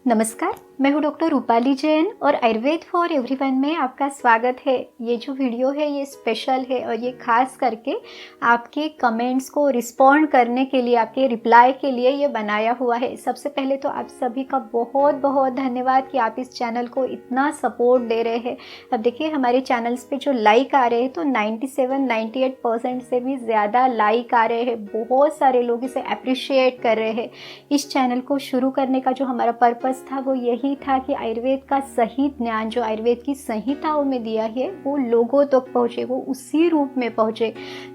नमस्कार, मैं हूँ डॉक्टर रूपाली जैन और आयुर्वेद फॉर एवरीवन में आपका स्वागत है। ये जो वीडियो है ये स्पेशल है और ये खास करके आपके कमेंट्स को रिस्पॉन्ड करने के लिए, आपके रिप्लाई के लिए ये बनाया हुआ है। सबसे पहले तो आप सभी का बहुत बहुत धन्यवाद कि आप इस चैनल को इतना सपोर्ट दे रहे हैं। अब देखिए हमारे चैनल्स पे जो लाइक आ रहे हैं तो 97-98% से भी ज़्यादा लाइक आ रहे हैं। बहुत सारे लोग इसे अप्रिशिएट कर रहे हैं। इस चैनल को शुरू करने का जो हमारा पर्पस था वो यही था कि आयुर्वेद का सही ज्ञान जो आयुर्वेद की संहिताओं में दिया है वो लोगों तक पहुँचे, वो उसी रूप में पहुँचे।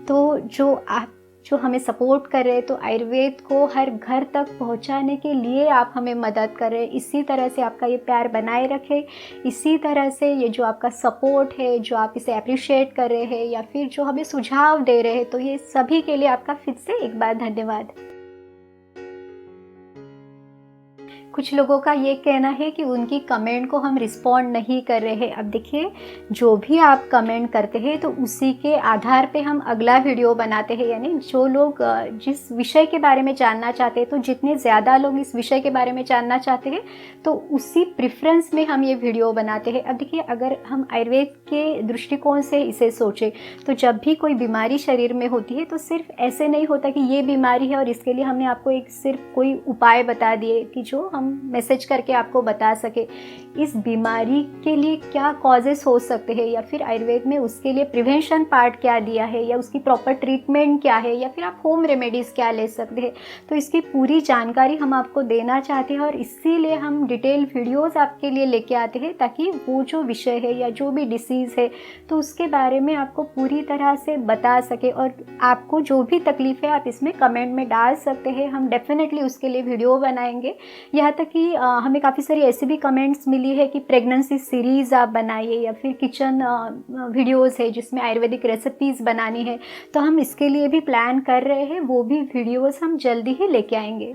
तो जो हमें सपोर्ट कर रहे हैं तो आयुर्वेद को हर घर तक पहुंचाने के लिए आप हमें मदद कर रहे हैं। इसी तरह से आपका ये प्यार बनाए रखें, इसी तरह से ये जो आपका सपोर्ट है, जो आप इसे अप्रिशिएट कर रहे हैं या फिर जो हमें सुझाव दे रहे हैं, तो ये सभी के लिए आपका फिर से एक बार धन्यवाद। कुछ लोगों का ये कहना है कि उनकी कमेंट को हम रिस्पॉन्ड नहीं कर रहे हैं। अब देखिए, जो भी आप कमेंट करते हैं तो उसी के आधार पे हम अगला वीडियो बनाते हैं। यानी जो लोग जिस विषय के बारे में जानना चाहते हैं, तो जितने ज़्यादा लोग इस विषय के बारे में जानना चाहते हैं तो उसी प्रेफरेंस में हम ये वीडियो बनाते हैं। अब देखिए, अगर हम आयुर्वेद के दृष्टिकोण से इसे सोचें तो जब भी कोई बीमारी शरीर में होती है तो सिर्फ ऐसे नहीं होता कि ये बीमारी है और इसके लिए हमने आपको एक सिर्फ कोई उपाय बता दिए कि जो हम मैसेज करके आपको बता सके। इस बीमारी के लिए क्या कॉजेस हो सकते हैं या फिर आयुर्वेद में उसके लिए प्रिवेंशन पार्ट क्या दिया है या उसकी प्रॉपर ट्रीटमेंट क्या है या फिर आप होम रेमेडीज़ क्या ले सकते हैं, तो इसकी पूरी जानकारी हम आपको देना चाहते हैं और इसीलिए हम डिटेल वीडियोस आपके लिए लेके आते हैं ताकि वो जो विषय है या जो भी डिसीज़ है तो उसके बारे में आपको पूरी तरह से बता सके। और आपको जो भी तकलीफ़ है आप इसमें कमेंट में डाल सकते हैं, हम डेफिनेटली उसके लिए वीडियो बनाएंगे। यहाँ तक कि हमें काफ़ी सारी ऐसी भी कमेंट्स मिली है कि प्रेगनेंसी सीरीज़ आप बनाइए या फिर किचन वीडियोस है जिसमें आयुर्वेदिक रेसिपीज़ बनानी है, तो हम इसके लिए भी प्लान कर रहे हैं। वो भी वीडियोस हम जल्दी ही लेके आएंगे।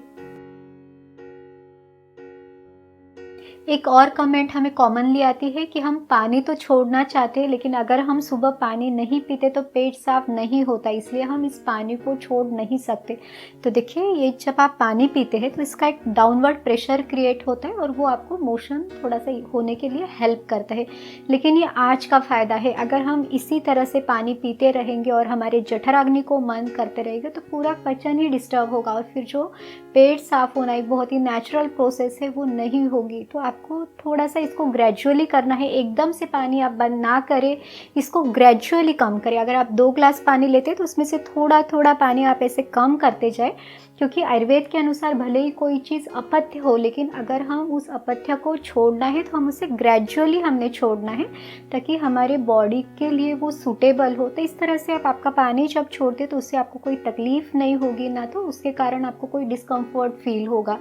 एक और कमेंट हमें कॉमनली आती है कि हम पानी तो छोड़ना चाहते हैं लेकिन अगर हम सुबह पानी नहीं पीते तो पेट साफ नहीं होता, इसलिए हम इस पानी को छोड़ नहीं सकते। तो देखिए, ये जब आप पानी पीते हैं तो इसका एक डाउनवर्ड प्रेशर क्रिएट होता है और वो आपको मोशन थोड़ा सा होने के लिए हेल्प करता है। लेकिन ये आज का फ़ायदा है, अगर हम इसी तरह से पानी पीते रहेंगे और हमारे जठराग्नि को मंद करते रहेंगे तो पूरा पचन ही डिस्टर्ब होगा और फिर जो पेट साफ होना एक बहुत ही नेचुरल प्रोसेस है वो नहीं होगी। तो आपको थोड़ा सा इसको ग्रेजुअली करना है, एकदम से पानी आप बंद ना करें, इसको ग्रेजुअली कम करें। अगर आप 2 ग्लास पानी लेते हैं तो उसमें से थोड़ा थोड़ा पानी आप ऐसे कम करते जाए, क्योंकि आयुर्वेद के अनुसार भले ही कोई चीज़ अपथ्य हो लेकिन अगर हम उस अपथ्य को छोड़ना है तो हम उसे ग्रेजुअली हमने छोड़ना है ताकि हमारे बॉडी के लिए वो सूटेबल हो। तो इस तरह से आप आपका पानी जब छोड़ते तो उससे आपको कोई तकलीफ़ नहीं होगी, ना तो उसके कारण आपको कोई डिस्कम्फर्ट फील होगा।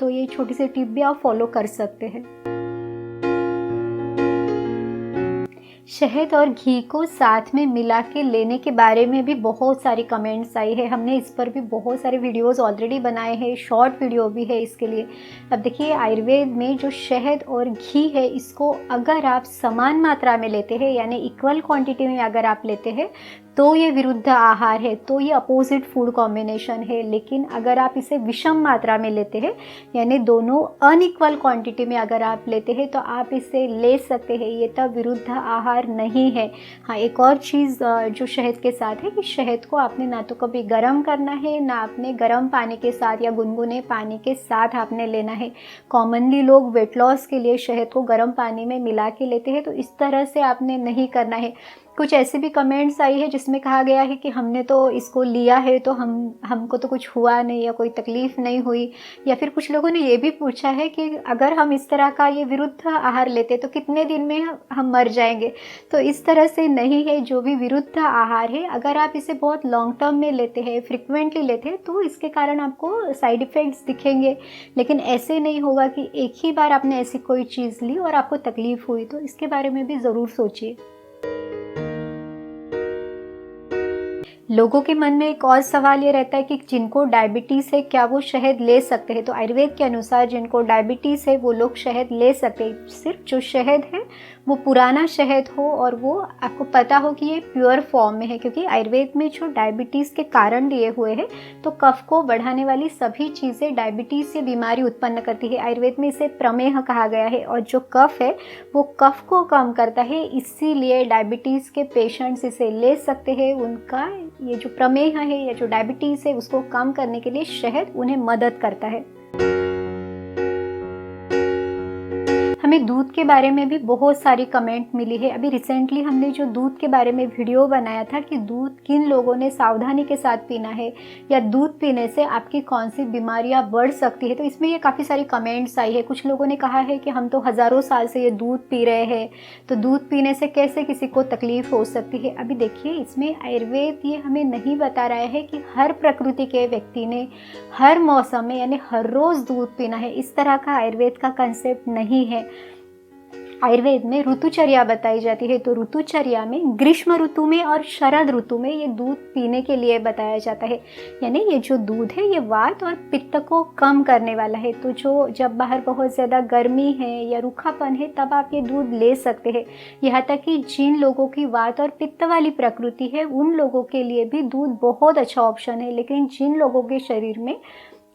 तो ये छोटी सी टिप भी आप फॉलो कर सकते हैं। शहद और घी को साथ में मिला के लेने के बारे में भी बहुत सारी कमेंट्स आई है। हमने इस पर भी बहुत सारे वीडियोस ऑलरेडी बनाए हैं, शॉर्ट वीडियो भी है इसके लिए। अब देखिए, आयुर्वेद में जो शहद और घी है इसको अगर आप समान मात्रा में लेते हैं यानी इक्वल क्वांटिटी में अगर आप लेते हैं तो ये विरुद्ध आहार है, तो ये अपोजिट फूड कॉम्बिनेशन है। लेकिन अगर आप इसे विषम मात्रा में लेते हैं यानी दोनों अनइक्वल क्वांटिटी में अगर आप लेते हैं तो आप इसे ले सकते हैं, ये तब विरुद्ध आहार नहीं है। हाँ, एक और चीज़ जो शहद के साथ है कि शहद को आपने ना तो कभी गर्म करना है ना आपने गर्म पानी के साथ या गुनगुने पानी के साथ आपने लेना है। कॉमनली लोग वेट लॉस के लिए शहद को गर्म पानी में मिला के लेते हैं, तो इस तरह से आपने नहीं करना है। कुछ ऐसी भी कमेंट्स आई है जिसमें कहा गया है कि हमने तो इसको लिया है तो हमको तो कुछ हुआ नहीं या कोई तकलीफ़ नहीं हुई, या फिर कुछ लोगों ने ये भी पूछा है कि अगर हम इस तरह का ये विरुद्ध आहार लेते तो कितने दिन में हम मर जाएंगे। तो इस तरह से नहीं है। जो भी विरुद्ध आहार है अगर आप इसे बहुत लॉन्ग टर्म में लेते हैं, फ्रिक्वेंटली लेते हैं, तो इसके कारण आपको साइड इफ़ेक्ट्स दिखेंगे। लेकिन ऐसे नहीं होगा कि एक ही बार आपने ऐसी कोई चीज़ ली और आपको तकलीफ़ हुई। तो इसके बारे में भी ज़रूर सोचिए। लोगों के मन में एक और सवाल ये रहता है कि जिनको डायबिटीज़ है क्या वो शहद ले सकते हैं? तो आयुर्वेद के अनुसार जिनको डायबिटीज़ है वो लोग शहद ले सकते हैं। सिर्फ जो शहद है वो पुराना शहद हो और वो आपको पता हो कि ये प्योर फॉर्म में है, क्योंकि आयुर्वेद में जो डायबिटीज़ के कारण दिए हुए हैं तो कफ को बढ़ाने वाली सभी चीज़ें डायबिटीज़ से बीमारी उत्पन्न करती है। आयुर्वेद में इसे प्रमेह कहा गया है और जो कफ है वो कफ को कम करता है, इसीलिए डायबिटीज़ के पेशेंट्स इसे ले सकते हैं। उनका ये जो प्रमेह है या जो डायबिटीज़ है उसको कम करने के लिए शहद उन्हें मदद करता है। हमें दूध के बारे में भी बहुत सारी कमेंट मिली है। अभी रिसेंटली हमने जो दूध के बारे में वीडियो बनाया था कि दूध किन लोगों ने सावधानी के साथ पीना है या दूध पीने से आपकी कौन सी बीमारियां बढ़ सकती है, तो इसमें ये काफ़ी सारी कमेंट्स आई है। कुछ लोगों ने कहा है कि हम तो हज़ारों साल से ये दूध पी रहे हैं, तो दूध पीने से कैसे किसी को तकलीफ़ हो सकती है। अभी देखिए, इसमें आयुर्वेद ये हमें नहीं बता रहा है कि हर प्रकृति के व्यक्ति ने हर मौसम में यानी हर रोज़ दूध पीना है। इस तरह का आयुर्वेद का कंसेप्ट नहीं है। आयुर्वेद में ऋतुचर्या बताई जाती है, तो ऋतुचर्या में ग्रीष्म ऋतु में और शरद ऋतु में ये दूध पीने के लिए बताया जाता है। यानी ये जो दूध है ये वात और पित्त को कम करने वाला है। तो जो जब बाहर बहुत ज़्यादा गर्मी है या रूखापन है तब आप ये दूध ले सकते हैं। यहाँ तक कि जिन लोगों की वात और पित्त वाली प्रकृति है उन लोगों के लिए भी दूध बहुत अच्छा ऑप्शन है। लेकिन जिन लोगों के शरीर में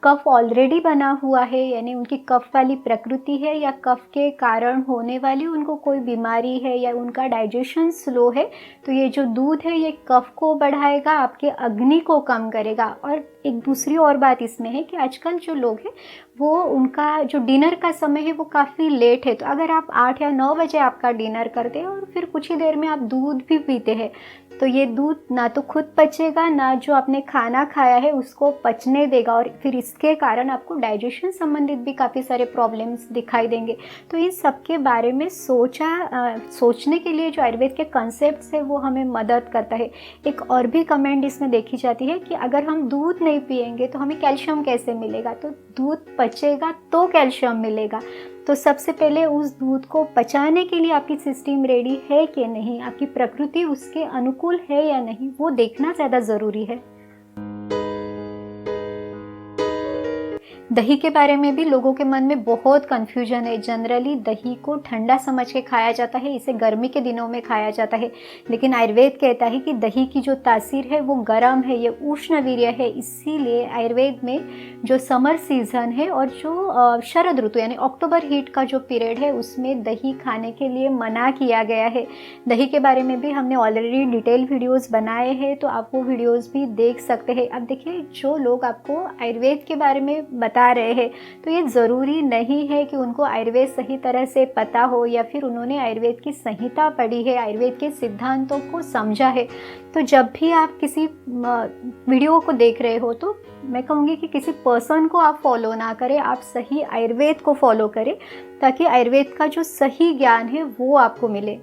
कफ ऑलरेडी बना हुआ है, यानी उनकी कफ वाली प्रकृति है या कफ के कारण होने वाली उनको कोई बीमारी है या उनका डाइजेशन स्लो है, तो ये जो दूध है ये कफ को बढ़ाएगा, आपके अग्नि को कम करेगा। और एक दूसरी और बात इसमें है कि आजकल जो लोग हैं वो उनका जो डिनर का समय है वो काफ़ी लेट है, तो अगर आप 8 या 9 बजे आपका डिनर करते हैं और फिर कुछ ही देर में आप दूध भी पीते हैं, तो ये दूध ना तो खुद पचेगा ना जो आपने खाना खाया है उसको पचने देगा, और फिर इसके कारण आपको डाइजेशन संबंधित भी काफ़ी सारे प्रॉब्लम्स दिखाई देंगे। तो इन सब के बारे में सोचने के लिए जो आयुर्वेद के कंसेप्ट्स है वो हमें मदद करता है। एक और भी कमेंट इसमें देखी जाती है कि अगर हम दूध नहीं पिएंगे तो हमें कैल्शियम कैसे मिलेगा, तो दूध पचेगा तो कैल्शियम मिलेगा। तो सबसे पहले उस दूध को पचाने के लिए आपकी सिस्टम रेडी है कि नहीं, आपकी प्रकृति उसके अनुकूल है या नहीं, वो देखना ज़्यादा ज़रूरी है। दही के बारे में भी लोगों के मन में बहुत कन्फ्यूजन है। जनरली दही को ठंडा समझ के खाया जाता है, इसे गर्मी के दिनों में खाया जाता है, लेकिन आयुर्वेद कहता है कि दही की जो तासीर है वो गर्म है, ये उष्णवीर्य है। इसीलिए आयुर्वेद में जो समर सीजन है और जो शरद ऋतु यानी अक्टूबर हीट का जो पीरियड है उसमें दही खाने के लिए मना किया गया है। दही के बारे में भी हमने ऑलरेडी डिटेल वीडियोज़ बनाए हैं, तो आप वो वीडियोज़ भी देख सकते हैं। अब देखिए, जो लोग आपको आयुर्वेद के बारे में बता रहे हैं तो ये ज़रूरी नहीं है कि उनको आयुर्वेद सही तरह से पता हो या फिर उन्होंने आयुर्वेद की संहिता पढ़ी है, आयुर्वेद के सिद्धांतों को समझा है। तो जब भी आप किसी वीडियो को देख रहे हो तो मैं कहूँगी कि किसी पर्सन को आप फॉलो ना करें, आप सही आयुर्वेद को फॉलो करें ताकि आयुर्वेद का जो सही ज्ञान है वो आपको मिले।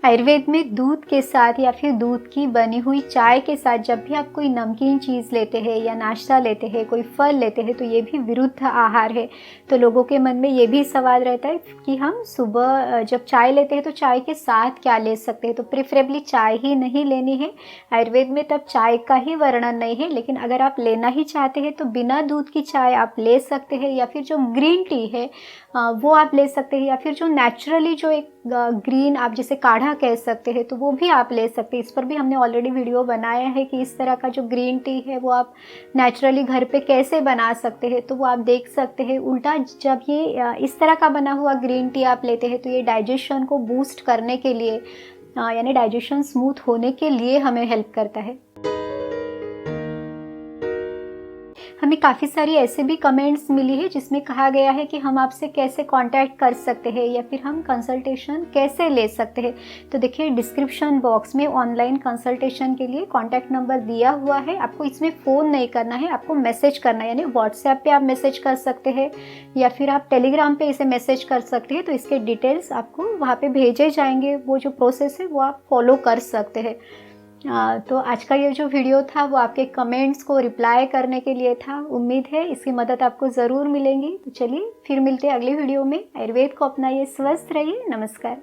आयुर्वेद में दूध के साथ या फिर दूध की बनी हुई चाय के साथ जब भी आप कोई नमकीन चीज़ लेते हैं या नाश्ता लेते हैं, कोई फल लेते हैं, तो ये भी विरुद्ध आहार है। तो लोगों के मन में ये भी सवाल रहता है कि हम सुबह जब चाय लेते हैं तो चाय के साथ क्या ले सकते हैं, तो प्रेफरेबली चाय ही नहीं लेनी है। आयुर्वेद में तब चाय का ही वर्णन नहीं है, लेकिन अगर आप लेना ही चाहते हैं तो बिना दूध की चाय आप ले सकते हैं, या फिर जो ग्रीन टी है वो आप ले सकते हैं, या फिर जो नेचुरली जो एक ग्रीन आप जिसे काढ़ा कह सकते हैं तो वो भी आप ले सकते हैं। इस पर भी हमने ऑलरेडी वीडियो बनाया है कि इस तरह का जो ग्रीन टी है वो आप नेचुरली घर पे कैसे बना सकते हैं, तो वो आप देख सकते हैं। उल्टा जब ये इस तरह का बना हुआ ग्रीन टी आप लेते हैं तो ये डाइजेशन को बूस्ट करने के लिए यानी डाइजेशन स्मूथ होने के लिए हमें हेल्प करता है। हमें काफ़ी सारी ऐसे भी कमेंट्स मिली है जिसमें कहा गया है कि हम आपसे कैसे कांटेक्ट कर सकते हैं या फिर हम कंसल्टेशन कैसे ले सकते हैं। तो देखिए, डिस्क्रिप्शन बॉक्स में ऑनलाइन कंसल्टेशन के लिए कॉन्टैक्ट नंबर दिया हुआ है। आपको इसमें फ़ोन नहीं करना है, आपको मैसेज करना है, यानी व्हाट्सएप पे आप मैसेज कर सकते हैं या फिर आप टेलीग्राम पे इसे मैसेज कर सकते हैं। तो इसके डिटेल्स आपको वहाँ पे भेजे जाएंगे, वो जो प्रोसेस है वो आप फॉलो कर सकते हैं। तो आज का ये जो वीडियो था वो आपके कमेंट्स को रिप्लाई करने के लिए था। उम्मीद है इसकी मदद आपको ज़रूर मिलेंगी। तो चलिए फिर मिलते हैं अगले वीडियो में। आयुर्वेद को अपनाइए, स्वस्थ रहिए। नमस्कार।